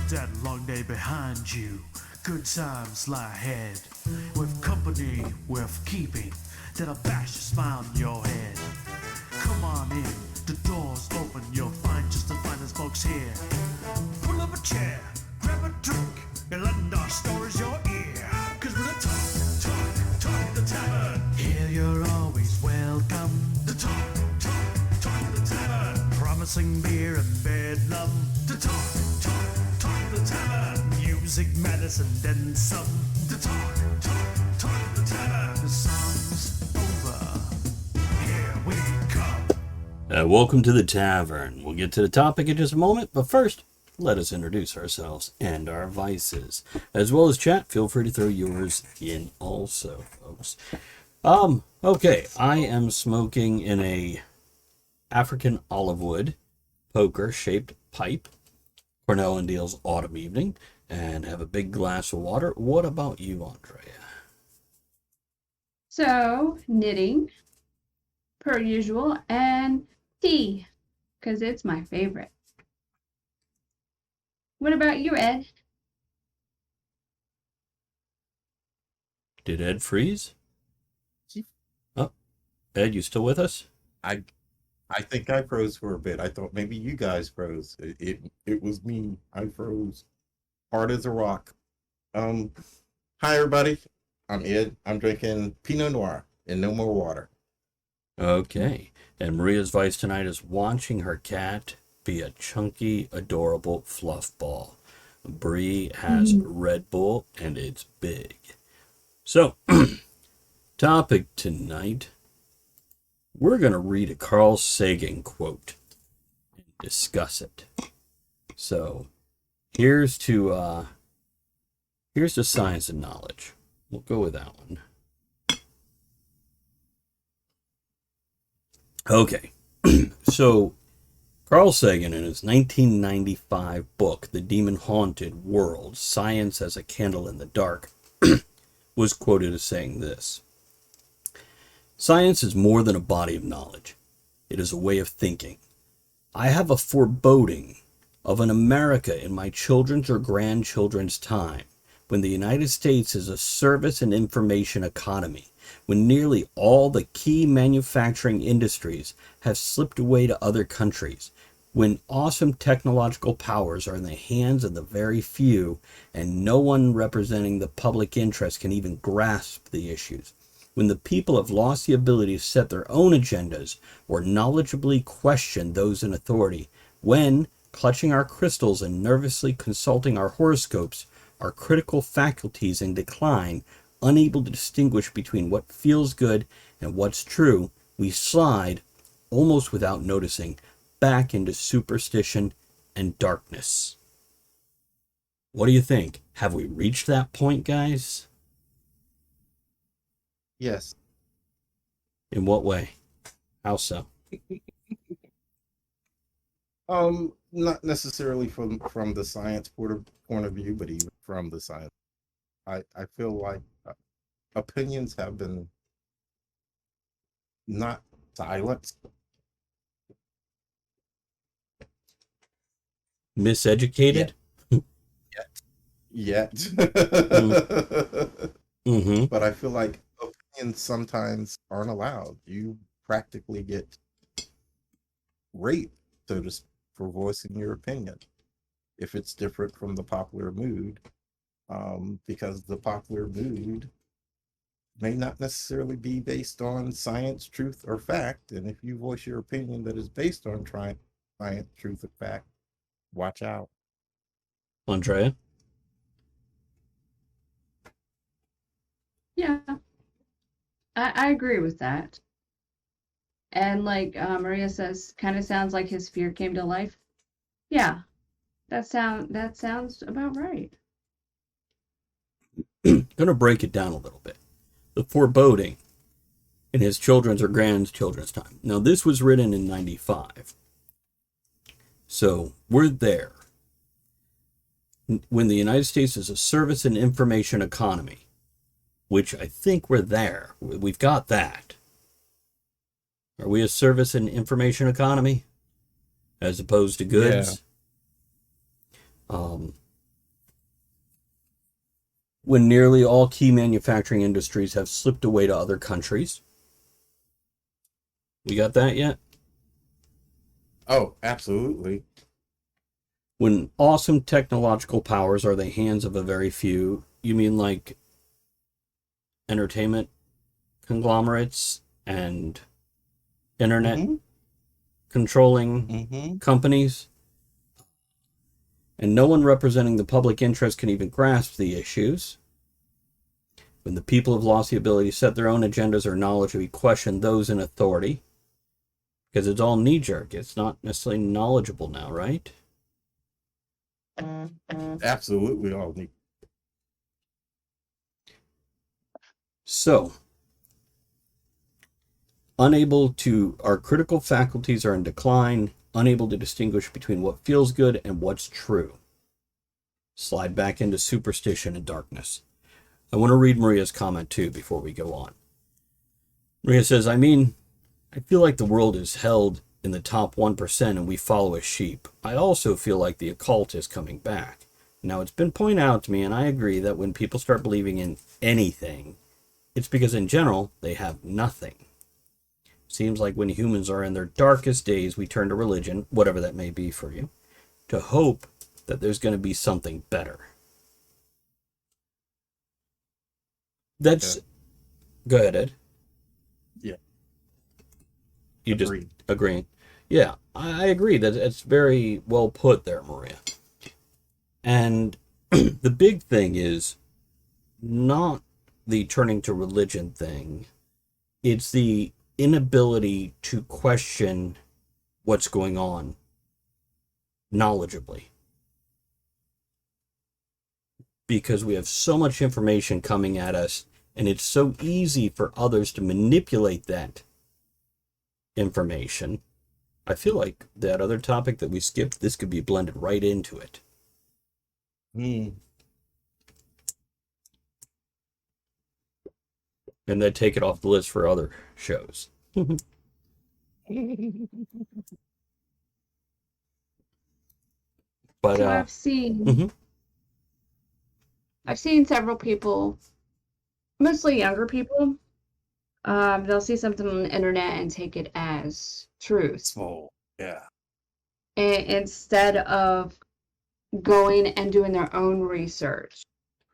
that long day behind you. Good times lie ahead. With company worth keeping, that'll bash a smile on your head. Come on in, the door's open, you'll find just the finest folks here. Pull up a chair, grab a drink, and lend our stories your ear. Cause we're the talk the tavern. Here you're always welcome. The talk the tavern. Promising beer and bedlam. The talk the tavern. Music, medicine, then some. The talk the tavern. The song's over. Here we come. Welcome to the tavern. We'll get to the topic in just a moment, but first, let us introduce ourselves and our vices. As well as chat, feel free to throw yours in also, folks. Okay, I am smoking in a African olive wood poker-shaped pipe, Cornell and Deal's Autumn Evening, and have a big glass of water. What about you, Andrea? So, knitting, per usual, and tea, because it's my favorite. What about you, Ed? Did Ed freeze? Oh, Ed, you still with us? I think I froze for a bit. I thought maybe you guys froze. It was me. I froze hard as a rock. Hi everybody. I'm Ed. I'm drinking Pinot Noir and no more water. Okay. And Maria's vice tonight is watching her cat be a chunky, adorable fluff ball. Bree has Red Bull and it's big. So, topic tonight. We're going to read a Carl Sagan quote and discuss it. So, here's to science and knowledge. We'll go with that one. Okay. So, Carl Sagan, in his 1995 book, The Demon-Haunted World, Science as a Candle in the Dark, was quoted as saying this: "Science is more than a body of knowledge. It is a way of thinking. I have a foreboding of an America in my children's or grandchildren's time, when the United States is a service and information economy, when nearly all the key manufacturing industries have slipped away to other countries, when awesome technological powers are in the hands of the very few, and no one representing the public interest can even grasp the issues, when the people have lost the ability to set their own agendas or knowledgeably question those in authority, when, clutching our crystals and nervously consulting our horoscopes, our critical faculties in decline, unable to distinguish between what feels good and what's true, we slide, almost without noticing, back into superstition and darkness." What do you think? Have we reached that point, guys? Yes. In what way? How so? Not necessarily from the science point of view, but even from the science. I feel like opinions have been not silenced. Miseducated? Yet. Mm-hmm. But I feel like opinions sometimes aren't allowed. You practically get raped, so to speak, for voicing your opinion if it's different from the popular mood, because the popular mood may not necessarily be based on science, truth, or fact. And if you voice your opinion that is based on science, truth, or fact, watch out. Andrea? Yeah, I agree with that. And like Maria says, kind of sounds like his fear came to life. Yeah, that sounds about right. Gonna break it down a little bit. The foreboding in his children's or grandchildren's time. Now, this was written in 95. So, we're there. When the United States is a service and information economy, which I think we're there. We've got that. Are we a service and information economy as opposed to goods? when nearly all key manufacturing industries have slipped away to other countries. We got that yet? Oh, absolutely. When awesome technological powers are the hands of a very few, you mean like entertainment conglomerates and internet Mm-hmm. controlling Mm-hmm. companies? And no one representing the public interest can even grasp the issues. When the people have lost the ability to set their own agendas or knowledge, we question those in authority. Because it's all knee-jerk. It's not necessarily knowledgeable now, right? Absolutely all need. So, our critical faculties are in decline, unable to distinguish between what feels good and what's true. Slide back into superstition and darkness. I want to read Maria's comment too before we go on. Maria says, I feel like the world is held in the top 1% and we follow as sheep. I also feel like the occult is coming back. Now, it's been pointed out to me, and I agree, that when people start believing in anything, it's because in general, they have nothing. Seems like when humans are in their darkest days, we turn to religion, whatever that may be for you, to hope that there's going to be something better. That's... Yeah. Go ahead, Ed. Yeah. You Agreed. just agreeing. Yeah, I agree that it's very well put there, Maria. And the big thing is not the turning to religion thing. It's the inability to question what's going on knowledgeably. Because we have so much information coming at us, and it's so easy for others to manipulate that information. I feel like that other topic that we skipped, this could be blended right into it. Mm. And then take it off the list for other shows. But So I've seen mhm. I've seen several people, mostly younger people, they'll see something on the internet and take it as truth. Oh, yeah. Instead of going and doing their own research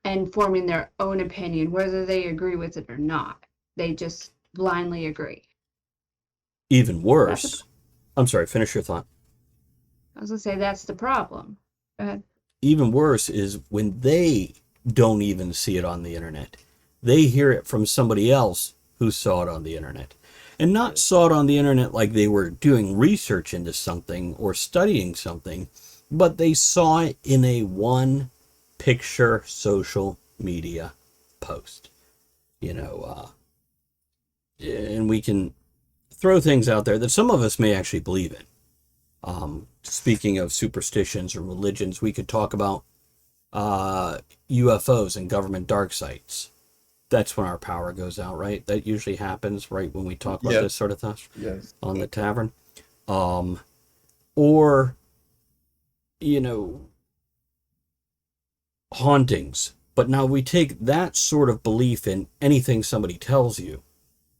and forming their own opinion, whether they agree with it or not. They just blindly agree. Even worse. I'm sorry, finish your thought. I was going to say that's the problem. Go ahead. Even worse is when they don't even see it on the internet. They hear it from somebody else who saw it on the internet. And not saw it on the internet like they were doing research into something or studying something, but they saw it in a one-picture social media post. And we can throw things out there that some of us may actually believe in. Speaking of superstitions or religions, we could talk about UFOs and government dark sites. That's when our power goes out, right? That usually happens right when we talk about this sort of stuff. Yes. On the tavern. Or, hauntings. But now we take that sort of belief in anything somebody tells you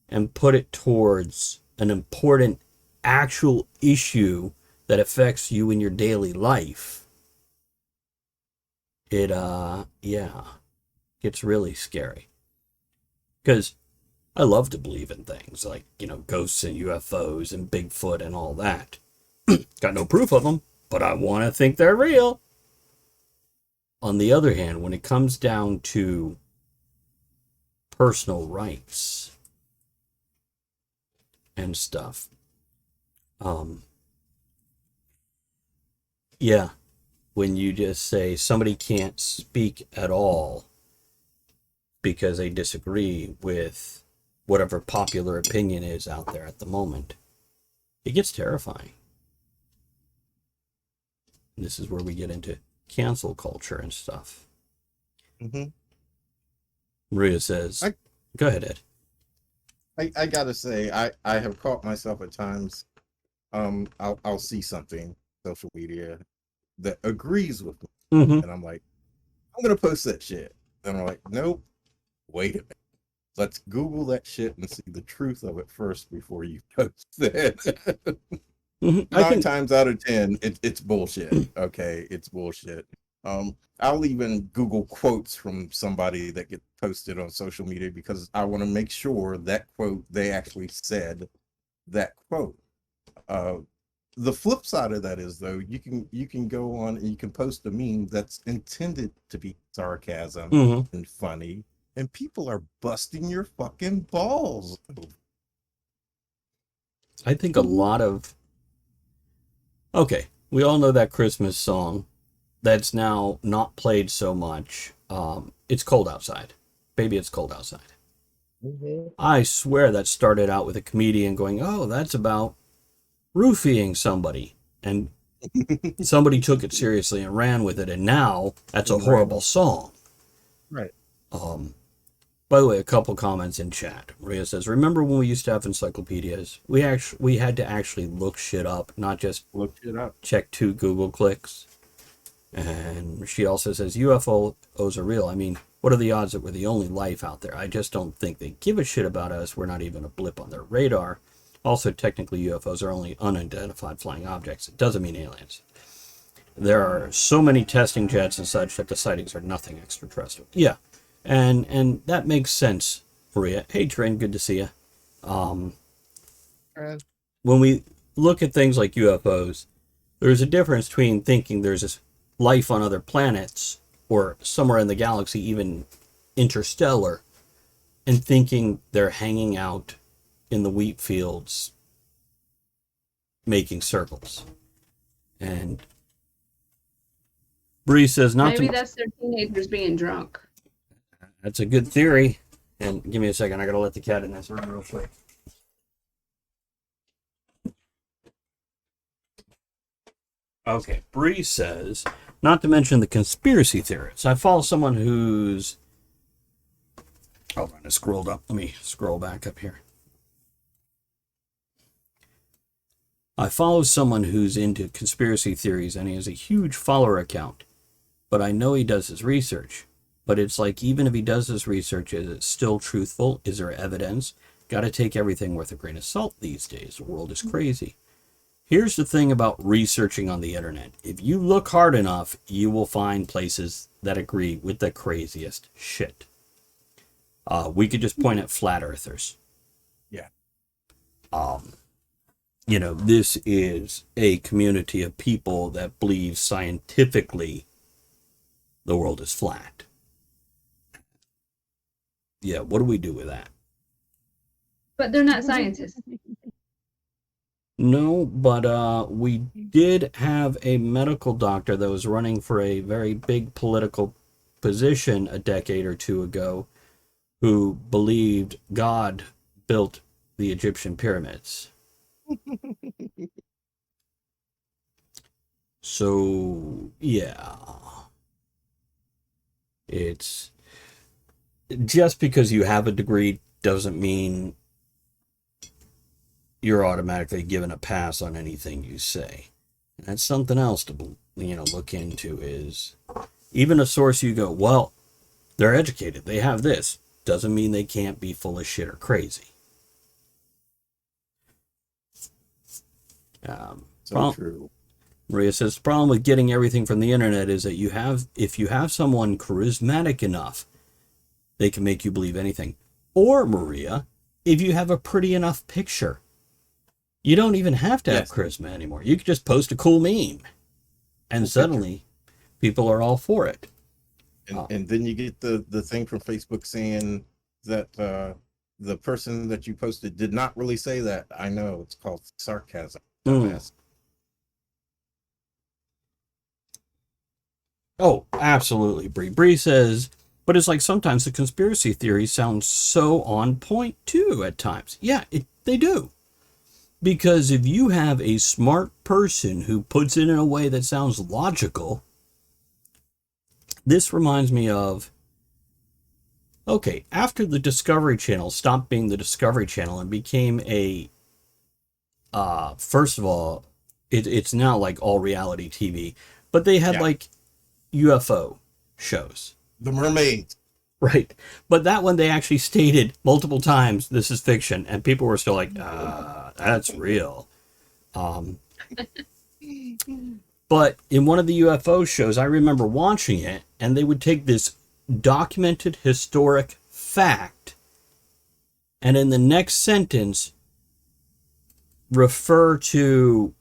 and put it towards an important actual issue that affects you in your daily life. It, gets really scary. Because I love to believe in things like, ghosts and UFOs and Bigfoot and all that. Got no proof of them, but I want to think they're real. On the other hand, when it comes down to personal rights and stuff, when you just say somebody can't speak at all because they disagree with whatever popular opinion is out there at the moment, it gets terrifying. And this is where we get into cancel culture and stuff. Mm-hmm. Maria says, go ahead, Ed. I gotta say, I have caught myself at times. I'll see something social media that agrees with me, Mm-hmm. and I'm like, I'm gonna post that shit. Then I'm like, nope, wait a minute. Let's Google that shit and see the truth of it first before you post it. I Nine think times out of 10, it's bullshit. Okay, it's bullshit. I'll even Google quotes from somebody that get posted on social media because I want to make sure that quote they actually said that quote. The flip side of that is though, you can go on and you can post a meme that's intended to be sarcasm Mhm. and funny, and people are busting your fucking balls. I think a lot of okay, we all know that Christmas song that's now not played so much. It's cold outside. Baby, it's cold outside. I swear that started out with a comedian going, "Oh, that's about roofing somebody," and somebody took it seriously and ran with it, and now that's a horrible song. Right. By the way, a couple comments in chat. Maria says, "Remember when we used to have encyclopedias? We had to actually look shit up, not just Look it up. check 2 Google clicks." And she also says, "UFOs are real. I mean, what are the odds that we're the only life out there? I just don't think they give a shit about us. We're not even a blip on their radar. Also, technically, UFOs are only unidentified flying objects. It doesn't mean aliens. There are so many testing jets and such that the sightings are nothing extraterrestrial." Yeah, and that makes sense, Maria. Hey, Trin, good to see you. When we look at things like UFOs, there's a difference between thinking there's this life on other planets or somewhere in the galaxy, even interstellar, and thinking they're hanging out in the wheat fields making circles. And Bree says not Maybe to. that's their teenagers being drunk. That's a good theory. And give me a second, I gotta let the cat in this room real quick. Okay, Bree says, not to mention the conspiracy theorists. I follow someone who's. Hold on, I scrolled up. Let me scroll back up here. I follow someone who's into conspiracy theories and he has a huge follower account. But I know he does his research. But it's like, even if he does his research, is it still truthful? Is there evidence? Got to take everything with a grain of salt these days. The world is crazy. Here's the thing about researching on the internet. If you look hard enough, you will find places that agree with the craziest shit. We could just point at flat earthers. Yeah. You know, this is a community of people that believe scientifically the world is flat. Yeah, what do we do with that? But they're not scientists. No, but we did have a medical doctor that was running for a very big political position a decade or two ago who believed God built the Egyptian pyramids. So, yeah. It's just because you have a degree doesn't mean you're automatically given a pass on anything you say. And that's something else to look into. Is even a source you go, well, they're educated, they have this, doesn't mean they can't be full of shit or crazy. True. Maria says the problem with getting everything from the internet is that if you have someone charismatic enough, they can make you believe anything. Or, Maria, if you have a pretty enough picture, you don't even have to have charisma anymore. You can just post a cool meme, and suddenly people are all for it. And then you get the thing from Facebook saying that the person that you posted did not really say that. I know, it's called sarcasm. Oh, absolutely, Bree. Bree says, but it's like sometimes the conspiracy theories sound so on point too at times. Yeah, they do. Because if you have a smart person who puts it in a way that sounds logical, this reminds me of, okay, after the Discovery Channel stopped being the Discovery Channel and became a, first of all, it's now like all reality TV, but they had like UFO shows. The mermaids. Right. But that one they actually stated multiple times, this is fiction, and people were still like, that's real. But in one of the UFO shows, I remember watching it, and they would take this documented historic fact, and in the next sentence, refer to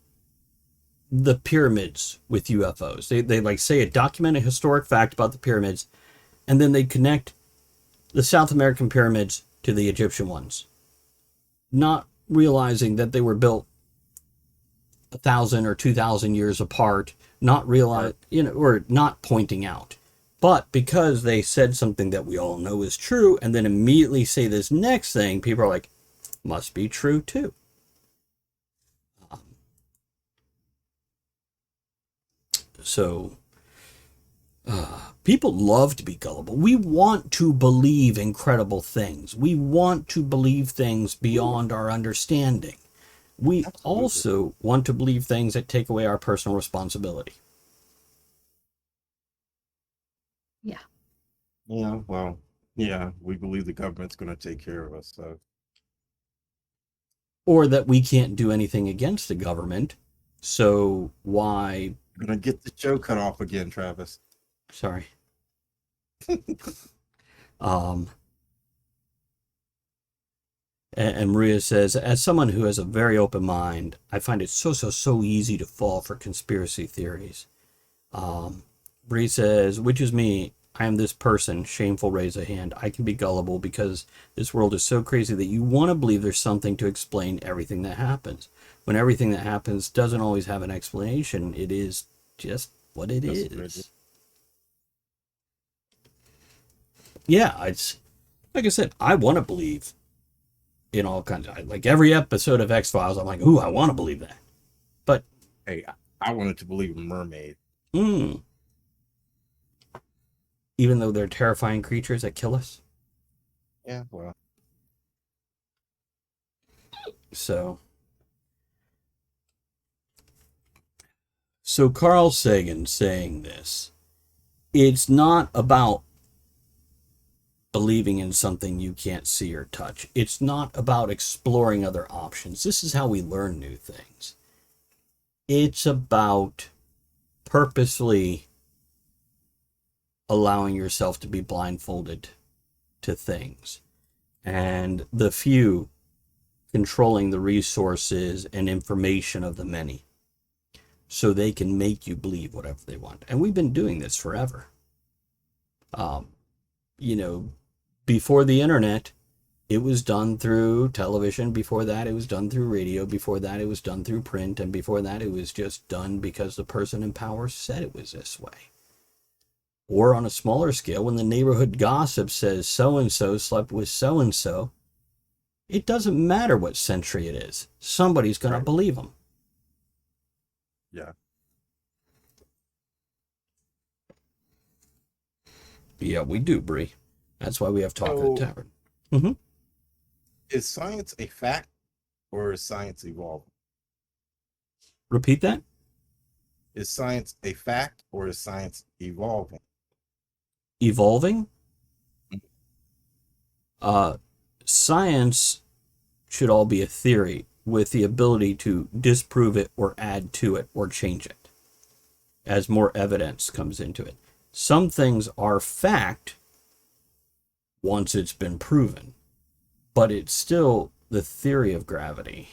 the pyramids with UFOs. They like say a documented historic fact about the pyramids, and then they connect the South American pyramids to the Egyptian ones, not realizing that they were built 1,000 or 2,000 years apart, not realize, or not pointing out. But because they said something that we all know is true, and then immediately say this next thing, people are like, must be true too. So people love to be gullible. We want to believe incredible things. We want to believe things beyond our understanding. We also want to believe things that take away our personal responsibility. Yeah. Yeah, well, yeah, we believe the government's going to take care of us. So, Or that we can't do anything against the government. So why? you're going to get the show cut off again, Travis. Sorry. And Maria says, as someone who has a very open mind, I find it so easy to fall for conspiracy theories. Bree says, which is me. I am this person. Shameful, raise a hand. I can be gullible because this world is so crazy that you want to believe there's something to explain everything that happens. When everything that happens doesn't always have an explanation, it is just what it is. Yeah, it's like I said, I want to believe in all kinds of, like every episode of X-Files, I'm like, ooh, I want to believe that. But hey, I wanted to believe in mermaids. Even though they're terrifying creatures that kill us. Yeah, well. So Carl Sagan saying this, it's not about believing in something you can't see or touch. It's not about exploring other options. This is how we learn new things. It's about purposely allowing yourself to be blindfolded to things, and the few controlling the resources and information of the many, so they can make you believe whatever they want. And we've been doing this forever. Before the internet, it was done through television. Before that, it was done through radio. Before that, it was done through print. And before that, it was just done because the person in power said it was this way. Or on a smaller scale, when the neighborhood gossip says so-and-so slept with so-and-so, it doesn't matter what century it is. Somebody's going to believe them. Yeah. Yeah, we do, Bree. That's why we have Talk at the Tavern. Mm-hmm. Is science a fact or is science evolving? Repeat that? Is science a fact or is science evolving? Evolving? Science should all be a theory with the ability to disprove it or add to it or change it as more evidence comes into it. Some things are fact once it's been proven, but it's still the theory of gravity.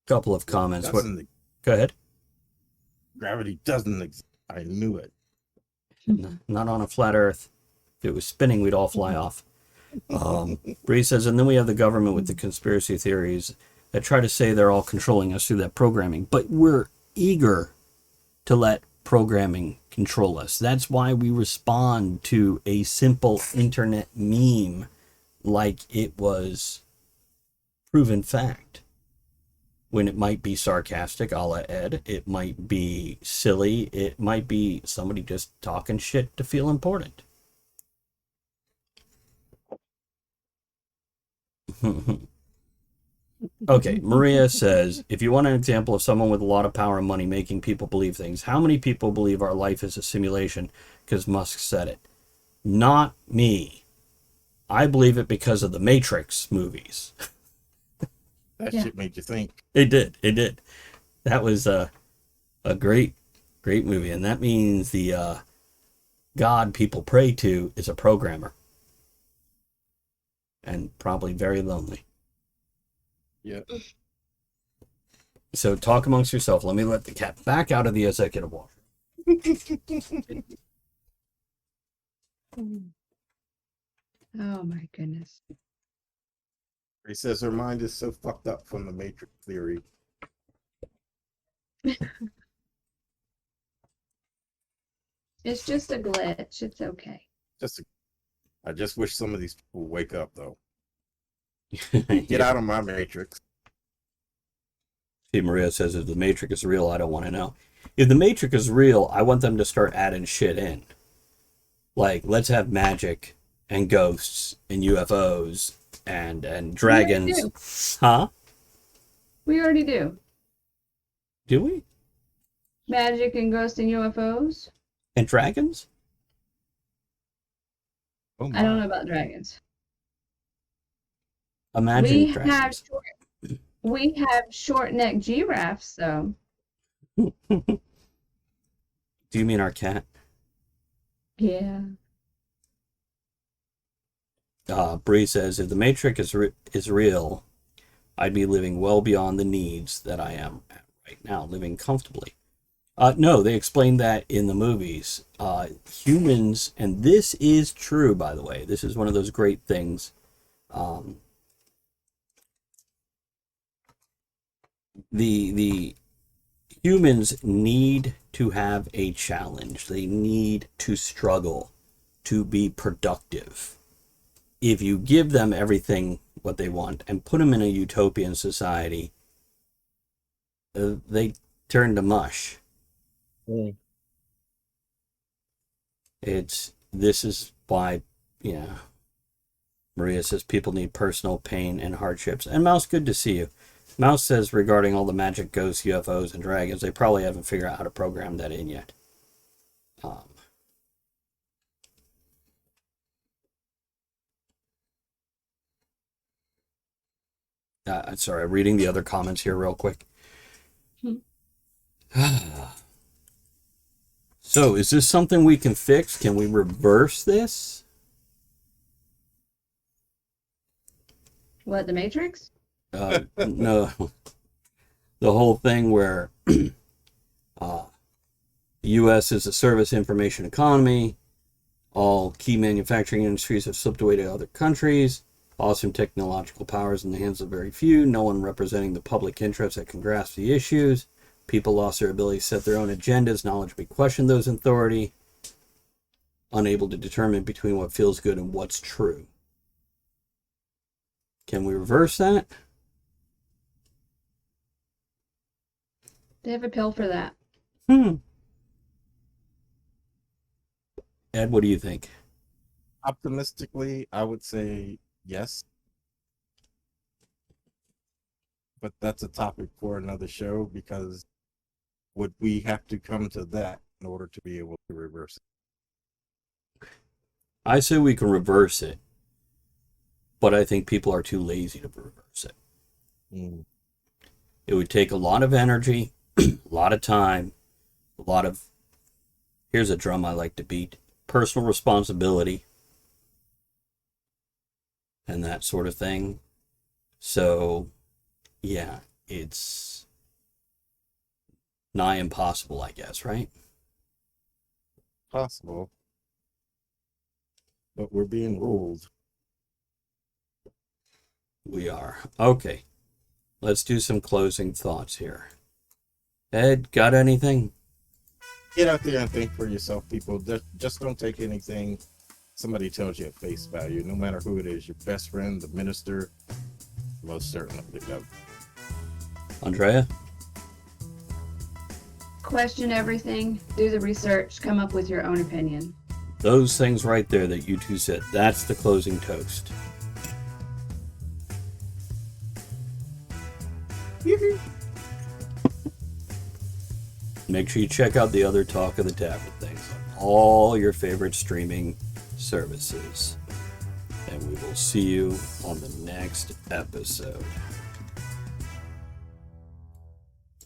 Couple of comments. Go ahead. Gravity doesn't exist. I knew it. Not on a flat earth. If it was spinning, we'd all fly off. Bree says, and then we have the government with the conspiracy theories that try to say they're all controlling us through that programming. But we're eager to let programming control us. That's why we respond to a simple internet meme like it was proven fact. When it might be sarcastic, a la Ed. It might be silly. It might be somebody just talking shit to feel important. Okay, Maria says, if you want an example of someone with a lot of power and money making people believe things, how many people believe our life is a simulation because Musk said it? Not me. I believe it because of the Matrix movies. That Yeah. shit made you think. It did. It did. That was a great, great movie. And that means the God people pray to is a programmer. And probably very lonely. Yeah. So talk amongst yourself. Let me let the cat back out of the executive washer. Oh my goodness. He says her mind is so fucked up from the Matrix theory. It's just a glitch. It's okay. I just wish some of these people would wake up, though. Get out of my Matrix. See, Maria says, if the Matrix is real, I don't want to know. If the Matrix is real, I want them to start adding shit in. Like, let's have magic and ghosts and UFOs and dragons. Huh? We already do. Do we? Magic and ghosts and UFOs. And dragons? Oh I don't my. know about dragons. Imagine We have dragons. we have short neck giraffes though. Do you mean our cat? Yeah. Bree says, if the Matrix is real, I'd be living well beyond the needs that I am at right now, living comfortably. No, they explained that in the movies. Humans, and this is true, by the way. This is one of those great things. The humans need to have a challenge. They need to struggle to be productive. If you give them everything what they want and put them in a utopian society, they turn to mush. This is why, yeah. Maria says people need personal pain and hardships. And Mouse, good to see you. Mouse says regarding all the magic ghosts, UFOs, and dragons, they probably haven't figured out how to program that in yet. Sorry, I'm reading the other comments here real quick. So, is this something we can fix? Can we reverse this? What, the Matrix? No. The whole thing where U.S. is a service information economy, all key manufacturing industries have slipped away to other countries, awesome technological powers in the hands of very few, no one representing the public interest that can grasp the issues, people lost their ability to set their own agendas, knowledgeably question those in authority, unable to determine between what feels good and what's true. Can we reverse that? They have a pill for that. Ed, what do you think? Optimistically, I would say yes. But that's a topic for another show, because would we have to come to that in order to be able to reverse it? I say we can reverse it, but I think people are too lazy to reverse it. It would take a lot of energy, a lot of time, a lot of, here's a drum I like to beat, personal responsibility, and that sort of thing. So, yeah, it's nigh impossible, I guess, right? Possible. But we're being ruled. We are. Okay. Let's do some closing thoughts here. Ed, got anything? Get out there and think for yourself, people. Just don't take anything somebody tells you at face value, no matter who it is, your best friend, the minister, most certainly. Andrea? Question everything, do the research, come up with your own opinion. Those things right there that you two said, that's the closing toast. Make sure you check out the other Talk of the Tavern things on all your favorite streaming services. And we will see you on the next episode.